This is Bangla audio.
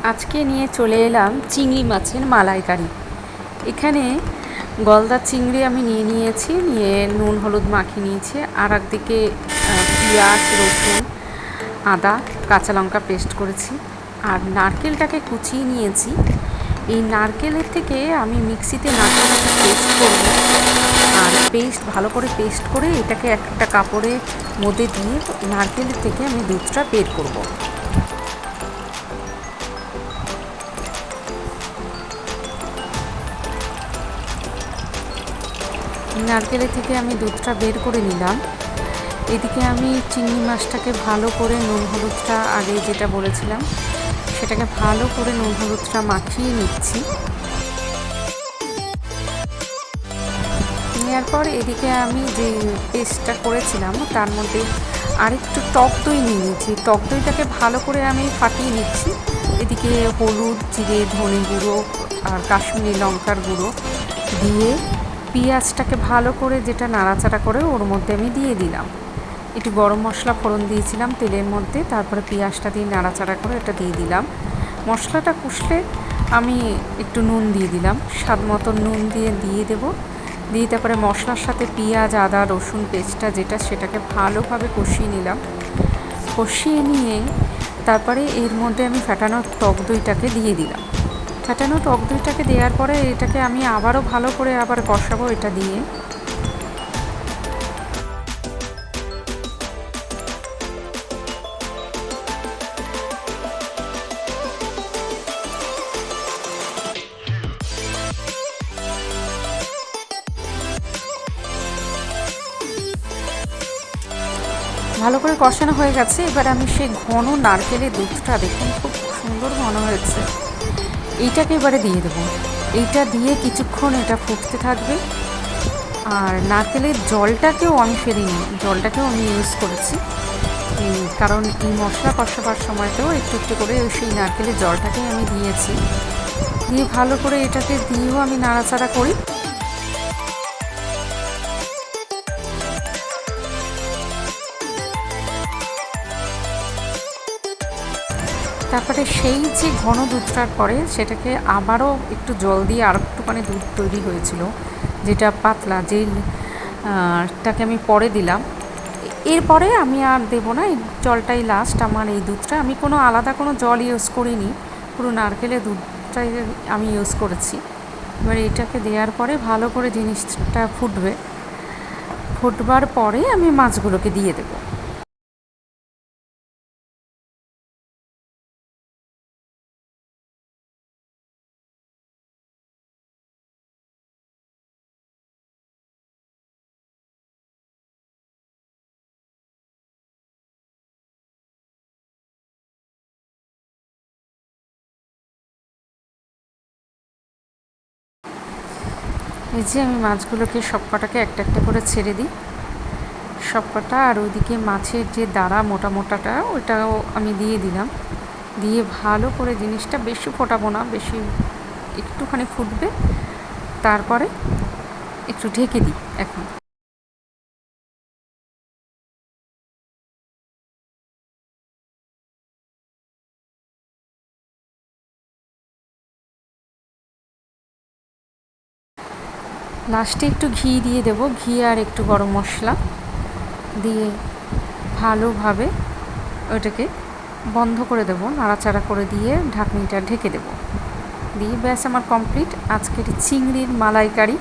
আজকে নিয়ে চলে এলাম চিংড়ি মাছের মালাইকারি। এখানে গলদা চিংড়ি আমি নিয়েছি, নিয়ে নুন হলুদ মাখিয়ে নিয়েছি। আর একদিকে পেঁয়াজ, রসুন, আদা, কাঁচা লঙ্কা পেস্ট করেছি। আর নারকেলটাকে কুচিয়ে নিয়েছি। এই নারকেলের থেকে আমি মিক্সিতে নারকেলটাকে পেস্ট করব। আর ভালো করে পেস্ট করে এটাকে একটা কাপড়ের মধ্যে দিয়ে নারকেলের থেকে আমি দুধটা বের করব। নারকেলের থেকে আমি দুধটা বের করে নিলাম। এদিকে আমি চিংড়ি মাছটাকে ভালো করে নুন হলুদটা আগে যেটা বলেছিলাম সেটাকে ভালো করে নুন হলুদটা মাখিয়ে নিচ্ছি। নেওয়ার পর এদিকে আমি যে পেস্টটা করেছিলাম তার মধ্যে আরেকটু টক দই নিয়ে নিয়েছি। টক দইটাকে ভালো করে আমি ফাটিয়ে নিচ্ছি। এদিকে হলুদ, জিরে, ধনে গুঁড়ো আর কাশ্মীরি লঙ্কার গুঁড়ো দিয়ে পেঁয়াজটাকে ভালো করে যেটা নাড়াচাড়া করে ওর মধ্যে আমি দিয়ে দিলাম। একটু গরম মশলা ফোড়ন দিয়েছিলাম তেলের মধ্যে, তারপরে পেঁয়াজটা দিয়ে নাড়াচাড়া করে এটা দিয়ে দিলাম। মশলাটা কষলে আমি একটু নুন দিয়ে দিলাম, স্বাদ মতো নুন দিয়ে দেবো। দিয়ে তারপরে মশলার সাথে পেঁয়াজ, আদা, রসুন পেস্টটা যেটা সেটাকে ভালোভাবে কষিয়ে নিলাম। কষিয়ে নিয়ে তারপরে এর মধ্যে আমি ফেটানো টক দইটাকে দিয়ে দিলাম। ফেটানো টক দইটাকে দেওয়ার পরে এটাকে আমি আবারও ভালো করে আবার কষাবো এটা দিয়ে। ভালো করে কষানো হয়ে গেছে। এবার আমি সেই ঘন নারকেলের দুধটা, দেখুন খুব সুন্দর ঘন হয়েছে, এইটাকে এবারে দিয়ে দেবো। এইটা দিয়ে কিছুক্ষণ এটা ফুটতে থাকবে। আর নারকেলের জলটাকেও আমি ফেলিনি, জলটাকেও আমি ইউজ করেছি, কারণ এই মশলা কষাবার সময়তেও একটু একটু করে সেই নারকেলের জলটাকেই আমি দিয়েছি। দিয়ে ভালো করে এটাকে দিয়েও আমি নাড়াচাড়া করি। তারপরে সেই যে ঘন দুধটার পরে সেটাকে আবারও একটু জল দিয়ে আর একটুখানি দুধ তৈরি হয়েছিল, যেটা পাতলা, যেটাকে আমি পরে দিলাম। এরপরে আমি আর দেবো না, এই জলটাই লাস্ট আমার। এই দুধটা আমি কোনো আলাদা কোনো জল ইউজ করিনি, পুরো নারকেলের দুধটাই আমি ইউজ করেছি। এবার এটাকে দেওয়ার পরে ভালো করে জিনিসটা ফুটবে। ফুটবার পরে আমি মাছগুলোকে দিয়ে দেবো। এই যে আমি মাছগুলোকে সবকটাকে একটা একটা করে ছেড়ে দিই, সবকটা। আর ওইদিকে মাছের যে দাঁড়া মোটা মোটাটা ওইটাও আমি দিয়ে দিলাম। দিয়ে ভালো করে জিনিসটা বেশি ফোটাবো না, বেশি একটুখানি ফুটবে, তারপরে একটু ঢেকে দিই। এখন লাস্টে একটু ঘি দিয়ে দেবো, ঘি আর একটু গরম মশলা দিয়ে ভালোভাবে ওটাকে বন্ধ করে দেবো, নাড়াচাড়া করে দিয়ে ঢাকনিটা ঢেকে দেবো। দিয়ে ব্যাস আমার কমপ্লিট আজকের চিংড়ির মালাইকারি।